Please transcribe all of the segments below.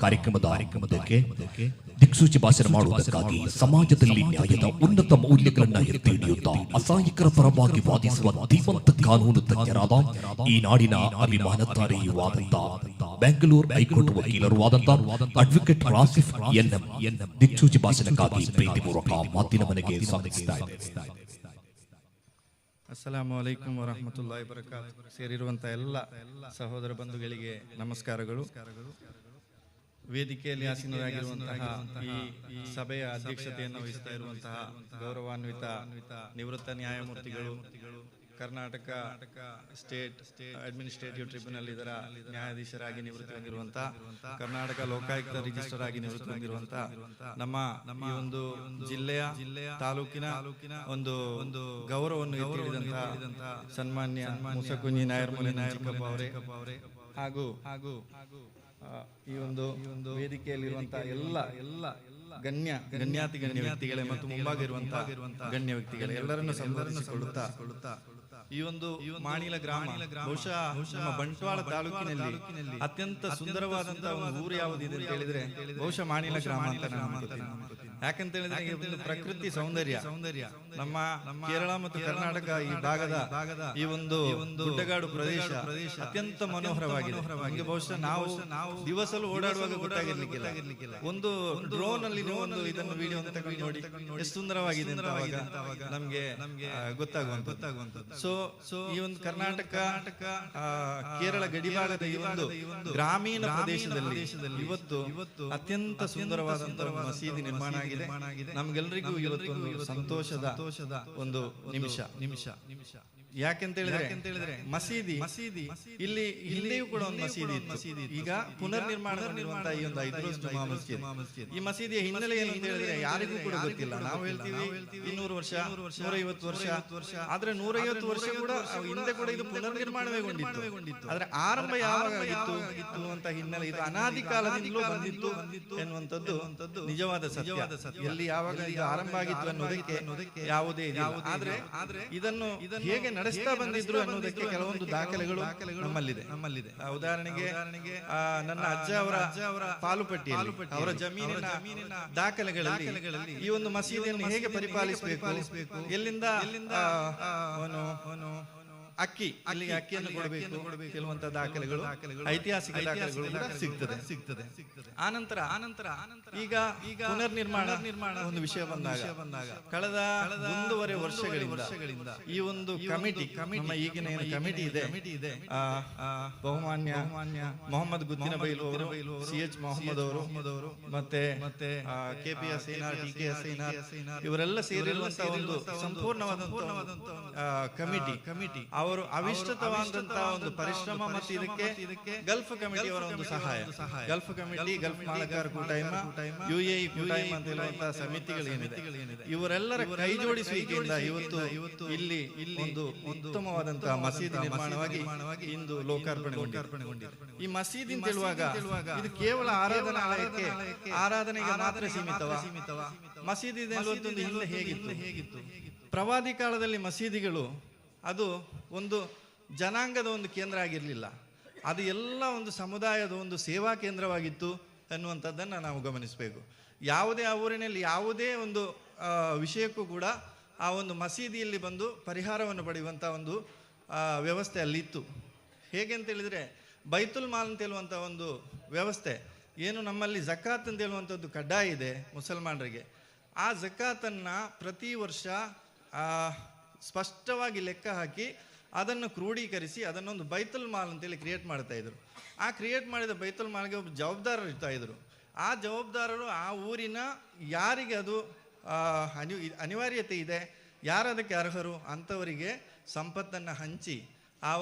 ಕಾರ್ಯಕ್ರಮಕ್ಕೆ ದಿಕ್ಸೂಚಿ ಭಾಷಣ ಮಾಡುವುದಕ್ಕಾಗಿ ಸಮಾಜದಲ್ಲಿ ನ್ಯಾಯದ ಉನ್ನತ ಮೌಲ್ಯಗಳನ್ನು ಎತ್ತಿ ಹಿಡಿಯುತ್ತಾ ಅಸಹಾಯಕರ ಪರವಾಗಿ ವಾದಿಸುವ ಧೀಮಂತ ಕಾನೂನು ತಜ್ಞರಾದ ಈ ನಾಡಿನ ಅಭಿಮಾನತಾರೆಯೂ ಆದಂತಹ ಬೆಂಗಳೂರು ಹೈಕೋರ್ಟ್ ವಕೀಲರು ಆದಂತಹ ಅಡ್ವೊಕೇಟ್ ರಾಸಿಫ್ ಎನ್ಎಂ ದಿಕ್ಸೂಚಿ ಭಾಷಣಕ್ಕಾಗಿ ಪ್ರೀತಿಪೂರ್ವಕ ಮಾತಿನ ಮನೆಗೆ ಸ್ವಾಗತಿಸ್ತಾ ಇದ್ದೇನೆ. ಅಸ್ಸಲಾಮು ಅಲೈಕುಂ ವರಹಮತುಲ್ಲಾಹಿ ವಬರಕಾತುಹು. ಸೇರಿರುವಂತಹ ಎಲ್ಲ ಸಹೋದರ ಬಂಧುಗಳಿಗೆ ನಮಸ್ಕಾರಗಳು. ವೇದಿಕೆಯಲ್ಲಿ ಆಸೀನರಾಗಿರುವಂತಹ ಈ ಸಭೆಯ ಅಧ್ಯಕ್ಷತೆಯನ್ನು ವಹಿಸ್ತಾ ಇರುವಂತಹ ಗೌರವಾನ್ವಿತ ನಿವೃತ್ತ ನ್ಯಾಯಮೂರ್ತಿಗಳು, ಕರ್ನಾಟಕ ಸ್ಟೇಟ್ ಅಡ್ಮಿನಿಸ್ಟ್ರೇಟಿವ್ ಟ್ರಿಬ್ಯುನಲ್ ಇದರ ನ್ಯಾಯಾಧೀಶರಾಗಿ ನಿವೃತ್ತಿ ಹೊಂದಿರುವಂತಹ, ಕರ್ನಾಟಕ ಲೋಕಾಯುಕ್ತ ರಿಜಿಸ್ಟರ್ ಆಗಿ ನಿವೃತ್ತಿ ಹೊಂದಿರುವಂತಹ ನಮ್ಮ ಈ ಒಂದು ಜಿಲ್ಲೆಯ ತಾಲೂಕಿನ ಒಂದು ಗೌರವವನ್ನು ಎತ್ತಿ ಹಿಡಿದಂತಹ ಸನ್ಮಾನ್ಯ ಮುಸಕುಂಜಿ ನಾಯರ್ಮೂಲೆ ನಾಯಕಪ್ಪ ಅವರೇ ಹಾಗೂ ಈ ಒಂದು ವೇದಿಕೆಯಲ್ಲಿರುವಂತಹ ಎಲ್ಲ ಗಣ್ಯಾತಿ ಗಣ್ಯ ವ್ಯಕ್ತಿಗಳೇ ಮತ್ತು ಮುಂಭಾಗಿರುವಂತಹ ಗಣ್ಯ ವ್ಯಕ್ತಿಗಳೇ ಎಲ್ಲರನ್ನು ಸಂಬೋಧಿಸಿಕೊಳ್ಳುತ್ತಾ ಈ ಒಂದು ಮಾಣಿಲ ಗ್ರಾಮ ಬಹುಶಃ ನಮ್ಮ ಬಂಟ್ವಾಳ ತಾಲೂಕಿನಲ್ಲಿ ಅತ್ಯಂತ ಸುಂದರವಾದಂತಹ ಒಂದು ಊರು ಯಾವುದಿದೆ ಅಂತ ಹೇಳಿದ್ರೆ ಬಹುಶಃ ಮಾಣಿಲ ಗ್ರಾಮ ಅಂತ ನಾನು ನಂಬುತ್ತೇನೆ. ಯಾಕಂತ ಹೇಳಿದ್ರೆ ಪ್ರಕೃತಿ ಸೌಂದರ್ಯ ನಮ್ಮ ಕೇರಳ ಮತ್ತು ಕರ್ನಾಟಕ ಈ ಭಾಗದ ಈ ಒಂದು ಗುಡ್ಡಗಾಡು ಪ್ರದೇಶ ಅತ್ಯಂತ ಮನೋಹರವಾಗಿದೆ. ನಮಗೆ ಬಹುಶಃ ನಾವು ದಿವಸಲು ಓಡಾಡುವಾಗ ಗೊತ್ತಾಗಿರ್ಲಿಕ್ಕಿಲ್ಲ. ಒಂದು ಡ್ರೋನ್ ಅಲ್ಲಿ ಒಂದು ಇದನ್ನು ವಿಡಿಯೋ ತಗೊಂಡು ನೋಡಿ ಎಷ್ಟು ಸುಂದರವಾಗಿದೆ ಅಂತ ಅವಾಗ ನಮ್ಗೆ ಗೊತ್ತಾಗುವಂತದ್ದು. ಸೊ ಈ ಒಂದು ಕರ್ನಾಟಕ ಕೇರಳ ಗಡಿಭಾಗದ ಈ ಒಂದು ಗ್ರಾಮೀಣ ಪ್ರದೇಶದಲ್ಲಿ ಇವತ್ತು ಅತ್ಯಂತ ಸುಂದರವಾದಂತಹ ಮಸೀದಿ ನಿರ್ಮಾಣ ಆಗಿದೆ. ನಮ್ಗೆಲ್ಲರಿಗೂ ಇವತ್ತು ಒಂದು ಸಂತೋಷದ ಒಂದು ನಿಮಿಷ. ಯಾಕೆಂತ ಹೇಳಿದ್ರೆ ಮಸೀದಿ ಇಲ್ಲಿ ಹಿಂದೆಯೂ ಕೂಡ ಒಂದು ಮಸೀದಿ ಇತ್ತು. ಈಗ ಪುನರ್ ನಿರ್ಮಾಣಗೊಂಡಿರುವಂತಹ ಈ ಒಂದು 5 ರೋಜ್ ಜುಮಾ ಮಸ್ಜಿದ್, ಈ ಮಸೀದಿಯ ಹಿನ್ನೆಲೆ ಏನು ಅಂತ ಹೇಳಿದ್ರೆ ಯಾರಿಗೂ ಕೂಡ ಗೊತ್ತಿಲ್ಲ. ನಾವು ಹೇಳ್ತೀವಿ 200 ವರ್ಷ 150 ವರ್ಷ, ಆದ್ರೆ 150 ವರ್ಷ ಕೂಡ ಹಿಂದೆ ಕೂಡ ಇದು ಪುನರ್ ನಿರ್ಮಾಣಗೊಂಡಿತ್ತು. ಆದ್ರೆ ಆರಂಭ ಯಾವಾಗ ಆಗಿತ್ತು ಅನ್ನುವಂತ ಹಿನ್ನೆಲೆ ಇದು ಅನಾದಿ ಕಾಲದಿಂದಲೂ ಬಂದಿತ್ತು ಎನ್ನುವಂಥದ್ದು ನಿಜವಾದ ಸತ್ಯ. ಎಲ್ಲಿ ಯಾವಾಗ ಇದು ಆರಂಭ ಆಗಿತ್ತು ಅನ್ನೋದಕ್ಕೆ ಯಾವುದೇ ಆದ್ರೆ ಇದನ್ನು ಹೇಗೆ ನಡೆಸ್ತಾ ಬಂದಿದ್ರು ಅನ್ನೋದಕ್ಕೆ ಕೆಲವೊಂದು ದಾಖಲೆಗಳು ನಮ್ಮಲ್ಲಿದೆ. ಉದಾಹರಣೆಗೆ ನನ್ನ ಅಜ್ಜ ಅವರ ಪಾಲುಪಟ್ಟಿಯಲ್ಲಿ ಅವರ ಜಮೀನಿನ ದಾಖಲೆಗಳಲ್ಲಿ ಈ ಒಂದು ಮಸೀದಿಯನ್ನು ಹೇಗೆ ಪರಿಪಾಲಿಸಬೇಕು, ಎಲ್ಲಿಂದ ಅಲ್ಲಿಗೆ ಅಕ್ಕಿಯನ್ನು ಕೊಡಬೇಕು ಕೆಲವಂತ ದಾಖಲೆಗಳು, ಐತಿಹಾಸಿಕ ದಾಖಲೆಗಳು ಸಿಗ್ತದೆ. ಆನಂತರ ಈಗ ಪುನರ್ ನಿರ್ಮಾಣ ಒಂದು ವಿಷಯ ಬಂದಾಗ ಕಳೆದ 1.5 ವರ್ಷಗಳಿಂದ ಈ ಒಂದು ಕಮಿಟಿ, ನಮ್ಮ ಈಗಿನ ಏನು ಕಮಿಟಿ ಇದೆ, ಬಹುಮಾನ್ಯ ಮೊಹಮ್ಮದ್ ಗುದ್ದಿನ ಬೈಲು ಅವರು, CH ಮೊಹಮ್ಮದ್ ಅವರು, ಮತ್ತೆ KPS ಐನಾರ್, TKS ಐನಾರ್ ಇವರೆಲ್ಲ ಸೇರಿರುವಂತಹ ಒಂದು ಸಂಪೂರ್ಣವಾದಂತಹ ಕಮಿಟಿ ಅವರು ಅವಿಶ್ಚಿತವಾದಂತಹ ಒಂದು ಪರಿಶ್ರಮ ಮತ್ತು ಇದಕ್ಕೆ ಗಲ್ಫ್ ಕಮಿಟಿ ಅವರ ಒಂದು ಸಹಾಯ, ಗಲ್ಫ್ ಕಮಿಟಿ, ಗಲ್ಫ್ ಮಾಲಕರ ಕೂಟಾಯ್ಮ, UAE ಕೂಟಾಯ್ಮ ಅಂತ ಹೇಳುವಂತಹ ಸಮಿತಿಗಳೇನಿದೆ ಇವರೆಲ್ಲರ ಕೈ ಜೋಡಿಸುವಿಕೆಯಿಂದ ಇವತ್ತು ಇಲ್ಲಿ ಒಂದು ಉತ್ತಮವಾದಂತಹ ಮಸೀದಿ ನಿರ್ಮಾಣವಾಗಿ ಇಂದು ಲೋಕಾರ್ಪಣೆಗೊಂಡಿದೆ. ಈ ಮಸೀದಿ ಅಂತ ಹೇಳುವಾಗ ಇದು ಕೇವಲ ಆರಾಧನೆಗೆ ಮಾತ್ರ ಸೀಮಿತವ? ಮಸೀದಿ ಹಿಂದೆ ಹೇಗಿತ್ತು? ಪ್ರವಾದಿ ಕಾಲದಲ್ಲಿ ಮಸೀದಿಗಳು ಅದು ಒಂದು ಜನಾಂಗದ ಒಂದು ಕೇಂದ್ರ ಆಗಿರಲಿಲ್ಲ, ಅದು ಎಲ್ಲ ಒಂದು ಸಮುದಾಯದ ಒಂದು ಸೇವಾ ಕೇಂದ್ರವಾಗಿತ್ತು ಅನ್ನುವಂಥದ್ದನ್ನು ನಾವು ಗಮನಿಸಬೇಕು. ಯಾವುದೇ ಆ ಊರಿನಲ್ಲಿ ಯಾವುದೇ ಒಂದು ವಿಷಯಕ್ಕೂ ಕೂಡ ಆ ಒಂದು ಮಸೀದಿಯಲ್ಲಿ ಬಂದು ಪರಿಹಾರವನ್ನು ಪಡೆಯುವಂಥ ಒಂದು ವ್ಯವಸ್ಥೆ ಅಲ್ಲಿತ್ತು. ಹೇಗೆ ಅಂತ ಹೇಳಿದರೆ ಬೈತುಲ್ ಮಾಲ್ ಅಂತ ಹೇಳುವಂಥ ಒಂದು ವ್ಯವಸ್ಥೆ ಏನು, ನಮ್ಮಲ್ಲಿ ಜಕಾತ್ ಅಂತ ಹೇಳುವಂಥದ್ದು ಕಡ್ಡಾಯ ಇದೆ ಮುಸಲ್ಮಾನರಿಗೆ. ಆ ಜಕಾತನ್ನು ಪ್ರತಿ ವರ್ಷ ಸ್ಪಷ್ಟವಾಗಿ ಲೆಕ್ಕ ಹಾಕಿ ಅದನ್ನು ಕ್ರೋಢೀಕರಿಸಿ ಅದನ್ನೊಂದು ಬೈತುಲ್ ಮಾಲ್ ಅಂತೇಳಿ ಕ್ರಿಯೇಟ್ ಮಾಡ್ತಾ ಇದ್ರು. ಆ ಕ್ರಿಯೇಟ್ ಮಾಡಿದ ಬೈತುಲ್ ಮಾಲ್ಗೆ ಒಬ್ಬ ಜವಾಬ್ದಾರರು ಇರ್ತಾ ಇದ್ರು. ಆ ಜವಾಬ್ದಾರರು ಆ ಊರಿನ ಯಾರಿಗೆ ಅದು ಅನಿವಾರ್ಯತೆ ಇದೆ, ಯಾರು ಅದಕ್ಕೆ ಅರ್ಹರು ಅಂಥವರಿಗೆ ಸಂಪತ್ತನ್ನು ಹಂಚಿ ಆ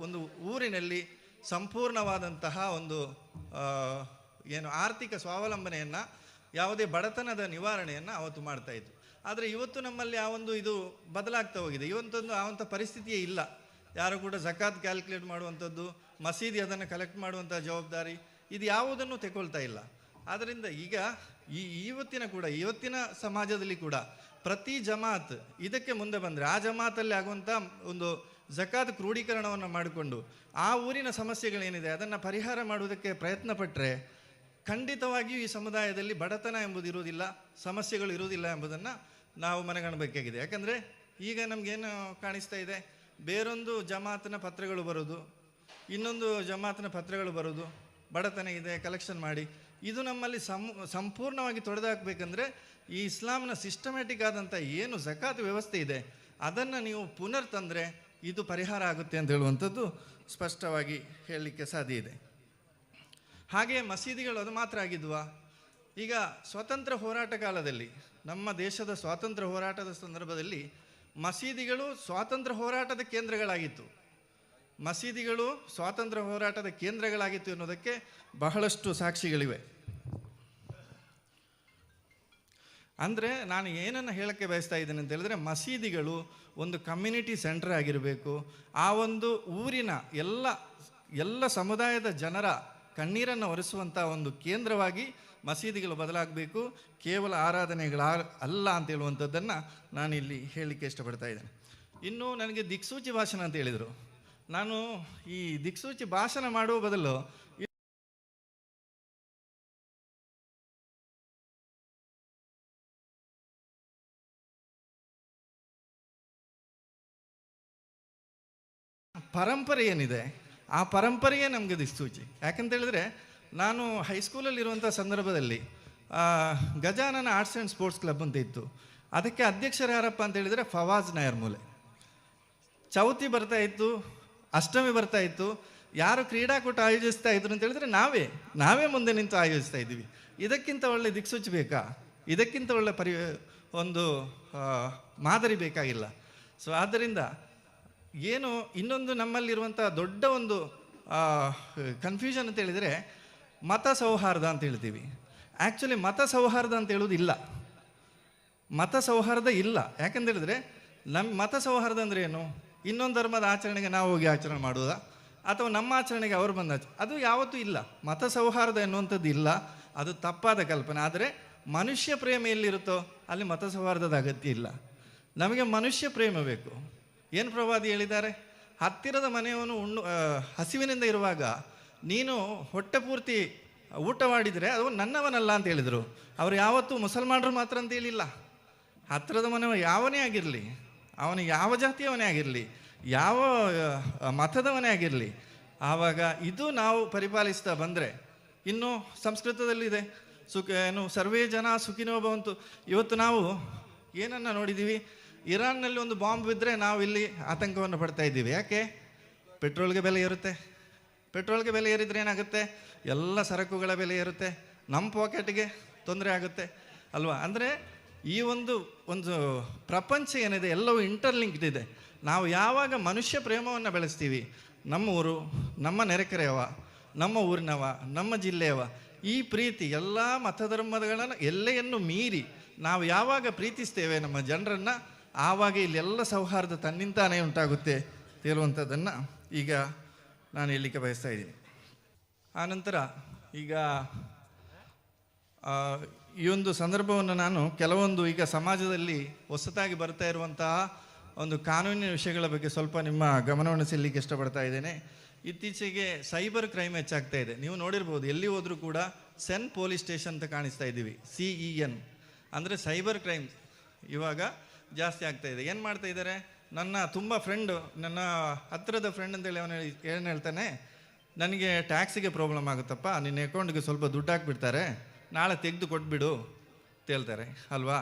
ಒಂದು ಊರಿನಲ್ಲಿ ಸಂಪೂರ್ಣವಾದಂತಹ ಒಂದು ಆರ್ಥಿಕ ಸ್ವಾವಲಂಬನೆಯನ್ನು, ಯಾವುದೇ ಬಡತನದ ನಿವಾರಣೆಯನ್ನು ಅವತ್ತು ಮಾಡ್ತಾ ಇದ್ರು. ಆದರೆ ಇವತ್ತು ನಮ್ಮಲ್ಲಿ ಆ ಒಂದು ಇದು ಬದಲಾಗ್ತಾ ಹೋಗಿದೆ. ಇವತ್ತೊಂದು ಆವಂಥ ಪರಿಸ್ಥಿತಿಯೇ ಇಲ್ಲ. ಯಾರು ಕೂಡ ಜಕಾತ್ ಕ್ಯಾಲ್ಕುಲೇಟ್ ಮಾಡುವಂಥದ್ದು, ಮಸೀದಿ ಅದನ್ನು ಕಲೆಕ್ಟ್ ಮಾಡುವಂಥ ಜವಾಬ್ದಾರಿ ಇದು ಯಾವುದನ್ನು ತೆಗೊಳ್ತಾ ಇಲ್ಲ. ಆದ್ದರಿಂದ ಈಗ ಇವತ್ತಿನ ಸಮಾಜದಲ್ಲಿ ಕೂಡ ಪ್ರತಿ ಜಮಾತ್ ಇದಕ್ಕೆ ಮುಂದೆ ಬಂದರೆ ಆ ಜಮಾತಲ್ಲಿ ಆಗುವಂಥ ಒಂದು ಜಕಾತ್ ಕ್ರೋಢೀಕರಣವನ್ನು ಮಾಡಿಕೊಂಡು ಆ ಊರಿನ ಸಮಸ್ಯೆಗಳೇನಿದೆ ಅದನ್ನು ಪರಿಹಾರ ಮಾಡುವುದಕ್ಕೆ ಪ್ರಯತ್ನ ಪಟ್ಟರೆ ಖಂಡಿತವಾಗಿಯೂ ಈ ಸಮುದಾಯದಲ್ಲಿ ಬಡತನ ಎಂಬುದು ಇರುವುದಿಲ್ಲ, ಸಮಸ್ಯೆಗಳು ಇರುವುದಿಲ್ಲ ಎಂಬುದನ್ನು ನಾವು ಮನಗಾಣಬೇಕಾಗಿದೆ. ಯಾಕಂದರೆ ಈಗ ನಮಗೇನು ಕಾಣಿಸ್ತಾ ಇದೆ, ಬೇರೊಂದು ಜಮಾತಿನ ಪತ್ರಗಳು ಬರೋದು, ಇನ್ನೊಂದು ಜಮಾತಿನ ಪತ್ರಗಳು ಬರೋದು, ಬಡತನ ಇದೆ ಕಲೆಕ್ಷನ್ ಮಾಡಿ. ಇದು ನಮ್ಮಲ್ಲಿ ಸಂಪೂರ್ಣವಾಗಿ ತೊಡೆದಾಕಬೇಕಂದ್ರೆ ಈ ಇಸ್ಲಾಂನ ಸಿಸ್ಟಮ್ಯಾಟಿಕ್ ಆದಂಥ ಏನು ಝಕಾತ್ ವ್ಯವಸ್ಥೆ ಇದೆ ಅದನ್ನು ನೀವು ಪುನರ್ ತಂದರೆ ಇದು ಪರಿಹಾರ ಆಗುತ್ತೆ ಅಂತ ಹೇಳುವಂಥದ್ದು ಸ್ಪಷ್ಟವಾಗಿ ಹೇಳಲಿಕ್ಕೆ ಸಾಧ್ಯ ಇದೆ. ಹಾಗೆ ಮಸೀದಿಗಳು ಅದು ಮಾತ್ರ ಆಗಿದ್ವಾ? ಈಗ ಸ್ವಾತಂತ್ರ್ಯ ಹೋರಾಟ ಕಾಲದಲ್ಲಿ, ನಮ್ಮ ದೇಶದ ಸ್ವಾತಂತ್ರ್ಯ ಹೋರಾಟದ ಸಂದರ್ಭದಲ್ಲಿ ಮಸೀದಿಗಳು ಸ್ವಾತಂತ್ರ್ಯ ಹೋರಾಟದ ಕೇಂದ್ರಗಳಾಗಿತ್ತು. ಮಸೀದಿಗಳು ಸ್ವಾತಂತ್ರ್ಯ ಹೋರಾಟದ ಕೇಂದ್ರಗಳಾಗಿತ್ತು ಎನ್ನುವುದಕ್ಕೆ ಬಹಳಷ್ಟು ಸಾಕ್ಷಿಗಳಿವೆ. ಅಂದರೆ ನಾನು ಏನನ್ನು ಹೇಳಕ್ಕೆ ಬಯಸ್ತಾ ಇದ್ದೇನೆ ಅಂತ ಹೇಳಿದ್ರೆ, ಮಸೀದಿಗಳು ಒಂದು ಕಮ್ಯುನಿಟಿ ಸೆಂಟರ್ ಆಗಿರಬೇಕು. ಆ ಒಂದು ಊರಿನ ಎಲ್ಲ ಸಮುದಾಯದ ಜನರ ಕಣ್ಣೀರನ್ನು ಒರೆಸುವಂಥ ಒಂದು ಕೇಂದ್ರವಾಗಿ ಮಸೀದಿಗಳು ಬದಲಾಗಬೇಕು, ಕೇವಲ ಆರಾಧನೆಗಳ ಅಲ್ಲ ಅಂತ ಹೇಳುವಂಥದ್ದನ್ನು ನಾನಿಲ್ಲಿ ಹೇಳಲಿಕ್ಕೆ ಇಷ್ಟಪಡ್ತಾ ಇದ್ದೇನೆ. ಇನ್ನು ನನಗೆ ದಿಕ್ಸೂಚಿ ಭಾಷಣ ಅಂತ ಹೇಳಿದರು. ನಾನು ಈ ದಿಕ್ಸೂಚಿ ಭಾಷಣ ಮಾಡುವ ಬದಲು ಪರಂಪರೆ ಏನಿದೆ ಆ ಪರಂಪರೆಯೇ ನಮಗೆ ದಿಕ್ಸೂಚಿ. ಯಾಕಂತ ಹೇಳಿದ್ರೆ, ನಾನು ಹೈಸ್ಕೂಲಲ್ಲಿರುವಂಥ ಸಂದರ್ಭದಲ್ಲಿ Gajanana arts and sports club ಅಂತ ಇತ್ತು. ಅದಕ್ಕೆ ಅಧ್ಯಕ್ಷರು ಯಾರಪ್ಪ ಅಂತ ಹೇಳಿದರೆ ಫವಾಜ್ ನಾಯರ್ಮೂಲೆ. ಚೌತಿ ಬರ್ತಾ ಇತ್ತು, ಅಷ್ಟಮಿ ಬರ್ತಾ ಇತ್ತು, ಯಾರು ಕ್ರೀಡಾಕೂಟ ಆಯೋಜಿಸ್ತಾ ಇದ್ರು ಅಂತ ಹೇಳಿದ್ರೆ ನಾವೇ ಮುಂದೆ ನಿಂತು ಆಯೋಜಿಸ್ತಾ ಇದ್ದೀವಿ. ಇದಕ್ಕಿಂತ ಒಳ್ಳೆ ದಿಕ್ಸೂಚಿ ಬೇಕಾ? ಇದಕ್ಕಿಂತ ಒಳ್ಳೆ ಒಂದು ಮಾದರಿ ಬೇಕಾಗಿಲ್ಲ. ಸೊ ಆದ್ದರಿಂದ ಏನು ಇನ್ನೊಂದು ನಮ್ಮಲ್ಲಿರುವಂಥ ದೊಡ್ಡ ಒಂದು ಕನ್ಫ್ಯೂಷನ್ ಅಂತ ಹೇಳಿದರೆ ಮತ ಸೌಹಾರ್ದ ಅಂತ ಹೇಳ್ತೀವಿ. ಆ್ಯಕ್ಚುಲಿ ಮತ ಸೌಹಾರ್ದ ಅಂತ ಹೇಳೋದು ಇಲ್ಲ, ಮತ ಸೌಹಾರ್ದ ಇಲ್ಲ. ಯಾಕಂತ ಹೇಳಿದ್ರೆ ನಮ್ಮ ಮತ ಸೌಹಾರ್ದ ಅಂದರೆ ಏನು? ಇನ್ನೊಂದು ಧರ್ಮದ ಆಚರಣೆಗೆ ನಾವು ಹೋಗಿ ಆಚರಣೆ ಮಾಡುವುದಾ, ಅಥವಾ ನಮ್ಮ ಆಚರಣೆಗೆ ಅವರು ಬಂದ ಅದು ಯಾವತ್ತೂ ಇಲ್ಲ. ಮತ ಸೌಹಾರ್ದ ಎನ್ನುವಂಥದ್ದು ಇಲ್ಲ, ಅದು ತಪ್ಪಾದ ಕಲ್ಪನೆ. ಆದರೆ ಮನುಷ್ಯ ಪ್ರೇಮ ಎಲ್ಲಿರುತ್ತೋ ಅಲ್ಲಿ ಮತ ಸೌಹಾರ್ದದ ಅಗತ್ಯ ಇಲ್ಲ. ನಮಗೆ ಮನುಷ್ಯ ಪ್ರೇಮ ಬೇಕು. ಏನು ಪ್ರವಾದಿ ಹೇಳಿದ್ದಾರೆ? ಹತ್ತಿರದ ಮನೆಯವನು ಹಸಿವಿನಿಂದ ಇರುವಾಗ ನೀನು ಹೊಟ್ಟೆ ಪೂರ್ತಿ ಊಟ ಮಾಡಿದರೆ ಅದು ನನ್ನವನಲ್ಲ ಅಂತ ಹೇಳಿದರು. ಅವರು ಯಾವತ್ತೂ ಮುಸಲ್ಮಾನರು ಮಾತ್ರ ಅಂತ ಹೇಳಿಲ್ಲ. ಹತ್ತಿರದ ಮನೆಯವ ಯಾವನೇ ಆಗಿರಲಿ, ಅವನು ಯಾವ ಜಾತಿಯವನೇ ಆಗಿರಲಿ, ಯಾವ ಮತದವನೇ ಆಗಿರಲಿ, ಆವಾಗ ಇದು ನಾವು ಪರಿಪಾಲಿಸ್ತಾ ಬಂದರೆ. ಇನ್ನು ಸಂಸ್ಕೃತದಲ್ಲಿದೆ ಸರ್ವೇ ಜನ ಸುಖಿನೋ ಭವಂತು. ಇವತ್ತು ನಾವು ಏನನ್ನು ನೋಡಿದ್ದೀವಿ? ಇರಾನ್ನಲ್ಲಿ ಒಂದು ಬಾಂಬ್ ಬಿದ್ದರೆ ನಾವು ಇಲ್ಲಿ ಆತಂಕವನ್ನು ಪಡ್ತಾ ಇದ್ದೀವಿ. ಯಾಕೆ? ಪೆಟ್ರೋಲ್ಗೆ ಬೆಲೆ ಏರುತ್ತೆ. ಪೆಟ್ರೋಲ್ಗೆ ಬೆಲೆ ಏರಿದರೆ ಏನಾಗುತ್ತೆ? ಎಲ್ಲ ಸರಕುಗಳ ಬೆಲೆ ಏರುತ್ತೆ, ನಮ್ಮ ಪಾಕೆಟ್ಗೆ ತೊಂದರೆ ಆಗುತ್ತೆ ಅಲ್ವಾ? ಅಂದರೆ ಈ ಒಂದು ಪ್ರಪಂಚ ಏನಿದೆ ಎಲ್ಲವೂ ಇಂಟರ್ಲಿಂಕ್ಡ್ ಇದೆ. ನಾವು ಯಾವಾಗ ಮನುಷ್ಯ ಪ್ರೇಮವನ್ನು ಬೆಳೆಸ್ತೀವಿ, ನಮ್ಮ ಊರು, ನಮ್ಮ ನೆರೆಕೆರೆಯವ, ನಮ್ಮ ಊರಿನವ, ನಮ್ಮ ಜಿಲ್ಲೆಯವ, ಈ ಪ್ರೀತಿ ಎಲ್ಲ ಮತಧರ್ಮಗಳನ್ನು ಎಲ್ಲೆಯನ್ನು ಮೀರಿ ನಾವು ಯಾವಾಗ ಪ್ರೀತಿಸ್ತೇವೆ ನಮ್ಮ ಜನರನ್ನು, ಆವಾಗ ಇಲ್ಲೆಲ್ಲ ಸೌಹಾರ್ದ ತನ್ನಿಂತಾನೇ ಉಂಟಾಗುತ್ತೆ ಹೇಳುವಂಥದ್ದನ್ನು ಈಗ ನಾನು ಹೇಳಲಿಕ್ಕೆ ಬಯಸ್ತಾ ಇದ್ದೀನಿ. ಆನಂತರ ಈಗ ಈ ಒಂದು ಸಂದರ್ಭವನ್ನು ನಾನು ಕೆಲವೊಂದು ಈಗ ಸಮಾಜದಲ್ಲಿ ಹೊಸತಾಗಿ ಬರ್ತಾ ಇರುವಂತಹ ಒಂದು ಕಾನೂನಿನ ವಿಷಯಗಳ ಬಗ್ಗೆ ಸ್ವಲ್ಪ ನಿಮ್ಮ ಗಮನವನ್ನು ಸೆಳಲಿಕ್ಕೆ ಇಷ್ಟಪಡ್ತಾ ಇದ್ದೇನೆ. ಇತ್ತೀಚೆಗೆ ಸೈಬರ್ ಕ್ರೈಮ್ ಹೆಚ್ಚಾಗ್ತಾ ಇದೆ. ನೀವು ನೋಡಿರ್ಬೋದು, ಎಲ್ಲಿ ಹೋದರೂ ಕೂಡ ಸೆನ್ ಪೊಲೀಸ್ ಸ್ಟೇಷನ್ ಅಂತ ಕಾಣಿಸ್ತಾ ಇದ್ದೀವಿ. CEN ಅಂದರೆ ಸೈಬರ್ ಕ್ರೈಮ್ ಇವಾಗ ಜಾಸ್ತಿ ಆಗ್ತಾ ಇದೆ. ಏನು ಮಾಡ್ತಾ ಇದ್ದಾರೆ? ನನ್ನ ತುಂಬ ಫ್ರೆಂಡು, ನನ್ನ ಹತ್ತಿರದ ಫ್ರೆಂಡ್ ಅಂತೇಳಿ ಅವನು ಏನು ಹೇಳ್ತಾನೆ, ನನಗೆ ಟ್ಯಾಕ್ಸಿಗೆ ಪ್ರಾಬ್ಲಮ್ ಆಗುತ್ತಪ್ಪ, ನಿನ್ನ ಅಕೌಂಟ್ಗೆ ಸ್ವಲ್ಪ ದುಡ್ಡು ಹಾಕ್ಬಿಡ್ತಾರೆ, ನಾಳೆ ತೆಗೆದು ಕೊಟ್ಬಿಡು ಅಂತ ಹೇಳ್ತಾರೆ ಅಲ್ವಾ?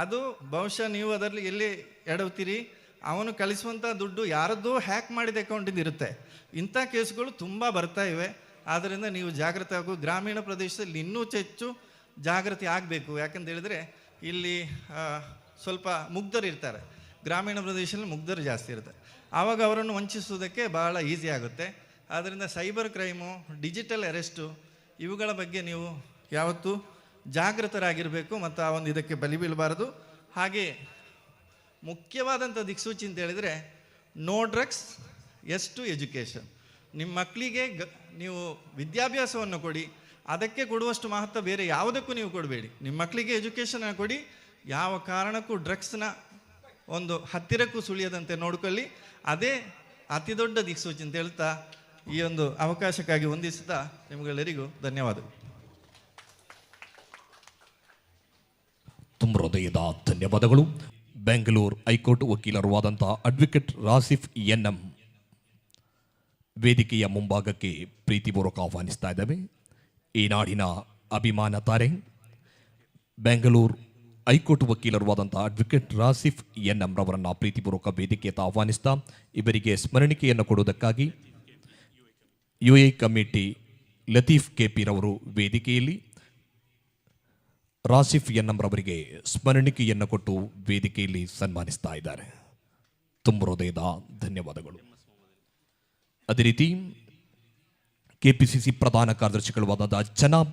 ಅದು ಬಹುಶಃ ನೀವು ಅದರಲ್ಲಿ ಎಲ್ಲಿ ಎಡವ್ತೀರಿ? ಅವನು ಕಳಿಸುವಂಥ ದುಡ್ಡು ಯಾರದ್ದೂ ಹ್ಯಾಕ್ ಮಾಡಿದ ಅಕೌಂಟಿಂದ ಇರುತ್ತೆ. ಇಂಥ ಕೇಸ್ಗಳು ತುಂಬ ಬರ್ತಾ ಇವೆ. ಆದ್ದರಿಂದ ನೀವು ಜಾಗೃತಿ ಆಗು. ಗ್ರಾಮೀಣ ಪ್ರದೇಶದಲ್ಲಿ ಇನ್ನೂ ಹೆಚ್ಚು ಜಾಗೃತಿ ಆಗಬೇಕು. ಯಾಕಂತ ಹೇಳಿದ್ರೆ ಇಲ್ಲಿ ಸ್ವಲ್ಪ ಮುಗ್ಧರು ಇರ್ತಾರೆ, ಗ್ರಾಮೀಣ ಪ್ರದೇಶದಲ್ಲಿ ಮುಗ್ಧರು ಜಾಸ್ತಿ ಇರ್ತಾರೆ. ಆವಾಗ ಅವರನ್ನು ವಂಚಿಸುವುದಕ್ಕೆ ಬಹಳ ಈಸಿ ಆಗುತ್ತೆ. ಆದ್ದರಿಂದ ಸೈಬರ್ ಕ್ರೈಮು, ಡಿಜಿಟಲ್ ಅರೆಸ್ಟು, ಇವುಗಳ ಬಗ್ಗೆ ನೀವು ಯಾವತ್ತೂ ಜಾಗೃತರಾಗಿರಬೇಕು ಮತ್ತು ಆ ಒಂದು ಇದಕ್ಕೆ ಬಲಿ ಬೀಳಬಾರದು. ಹಾಗೆ ಮುಖ್ಯವಾದಂಥ ದಿಕ್ಸೂಚಿ ಅಂತ ಹೇಳಿದರೆ no drugs, yes to education. ನಿಮ್ಮ ಮಕ್ಕಳಿಗೆ ನೀವು ವಿದ್ಯಾಭ್ಯಾಸವನ್ನು ಕೊಡಿ, ಅದಕ್ಕೆ ಕೊಡುವಷ್ಟು ಮಹತ್ವ ಬೇರೆ ಯಾವುದಕ್ಕೂ ನೀವು ಕೊಡಬೇಡಿ. ನಿಮ್ಮ ಮಕ್ಕಳಿಗೆ ಎಜುಕೇಷನನ್ನು ಕೊಡಿ, ಯಾವ ಕಾರಣಕ್ಕೂ ಡ್ರಗ್ಸ್ನ ಒಂದು ಹತ್ತಿರಕ್ಕೂ ಸುಳಿಯದಂತೆ ನೋಡ್ಕೊಳ್ಳಿ. ಅದೇ ಅತಿ ದೊಡ್ಡ ದಿಕ್ಸೂಚಿ ಅಂತ ಹೇಳ್ತಾ ಈ ಒಂದು ಅವಕಾಶಕ್ಕಾಗಿ ವಂದಿಸುತ್ತಾ ನಿಮಗೆಲ್ಲರಿಗೂ ಧನ್ಯವಾದಗಳು. ತುಂಬ ಹೃದಯದ ಧನ್ಯವಾದಗಳು. ಬೆಂಗಳೂರು ಹೈಕೋರ್ಟ್ ವಕೀಲರು ಆದಂತಹ ಅಡ್ವೊಕೇಟ್ ರಾಸಿಫ್ ಎನ್ಎಂ ವೇದಿಕೆಯ ಮುಂಭಾಗಕ್ಕೆ ಪ್ರೀತಿಪೂರ್ವಕ ಆಹ್ವಾನಿಸ್ತಾ ಇದ್ದೇವೆ. ಈ ನಾಡಿನ ಅಭಿಮಾನ ತಾರೆ ಬೆಂಗಳೂರು ಹೈಕೋರ್ಟ್ ವಕೀಲರು ಆದಂತಹ ಅಡ್ವೊಕೇಟ್ ರಾಸಿಫ್ ಎನ್ಎಂ ರವರನ್ನು ಪ್ರೀತಿಪೂರ್ವಕ ವೇದಿಕೆಯತ್ತ ಆಹ್ವಾನಿಸ್ತಾ ಇವರಿಗೆ ಸ್ಮರಣಿಕೆಯನ್ನು ಕೊಡುವುದಕ್ಕಾಗಿ ಯುಎ ಕಮಿಟಿ ಲತೀಫ್ ಕೆಪಿ ರವರು ವೇದಿಕೆಯಲ್ಲಿ ರಾಸಿಫ್ ಎನ್ಎಂ ರವರಿಗೆ ಸ್ಮರಣಿಕೆಯನ್ನು ಕೊಟ್ಟು ವೇದಿಕೆಯಲ್ಲಿ ಸನ್ಮಾನಿಸ್ತಾ ಇದ್ದಾರೆ. ತುಂಬ ಹೃದಯದ ಧನ್ಯವಾದಗಳು. ಅದೇ ರೀತಿ ಕೆಪಿಸಿಸಿ ಪ್ರಧಾನ ಕಾರ್ಯದರ್ಶಿಗಳು ಆದ ಜನಾಬ್